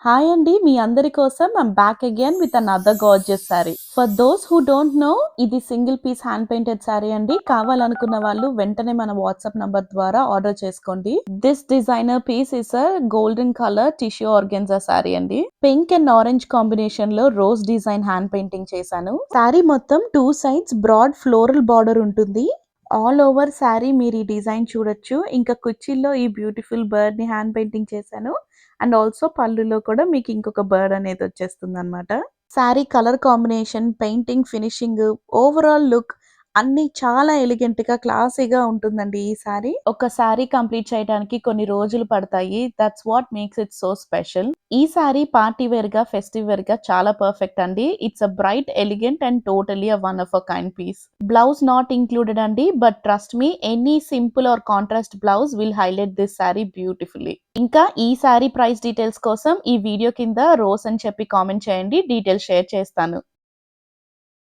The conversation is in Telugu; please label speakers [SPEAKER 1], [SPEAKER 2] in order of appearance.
[SPEAKER 1] హాయ్ అండి. మీ అందరి కోసం I'm back again with another gorgeous sari. For those who don't know, ఇది single piece hand painted sari అండి. కావాలనుకున్న వాళ్ళు వెంటనే మన వాట్సాప్ నంబర్ ద్వారా ఆర్డర్ చేసుకోండి. This designer piece is a golden colour tissue organza sari అండి. పింక్ అండ్ ఆరెంజ్ కాంబినేషన్ లో రోజ్ డిజైన్ హ్యాండ్ పెయింటింగ్ చేశాను. సారీ మొత్తం 2 సైడ్స్ బ్రాడ్ ఫ్లోరల్ బార్డర్ ఉంటుంది. ఆల్ ఓవర్ సారీ మీరు ఈ డిజైన్ చూడొచ్చు. ఇంకా కుర్చీల్లో ఈ బ్యూటిఫుల్ బర్డ్ ని హ్యాండ్ పెయింటింగ్ చేశాను. అండ్ ఆల్సో పళ్ళులో కూడా మీకు ఇంకొక బర్డ్ అనేది వచ్చేస్తుందన్నమాట. Sari colour combination, painting finishing, overall look అన్నీ చాలా ఎలిగెంట్‌గా, క్లాసీగా ఉంటుందండి ఈ శారీ. ఒక శారీ కంప్లీట్ చేయడానికి కొన్ని రోజులు పడతాయి. That's what makes it so special. ఈ శారీ పార్టీ వేర్‌గా, ఫెస్టివ్ వేర్‌గా చాలా పర్ఫెక్ట్ అండి. It's a bright, elegant and totally a one of a kind piece. Blouse not included అండి. But trust me, any simple or contrast blouse will highlight this sari beautifully. ఇంకా ఈ శారీ ప్రైస్ డీటెయిల్స్ కోసం ఈ వీడియో కింద రోస్ అని చెప్పి కామెంట్ చేయండి. డీటెయిల్స్ షేర్ చేస్తాను.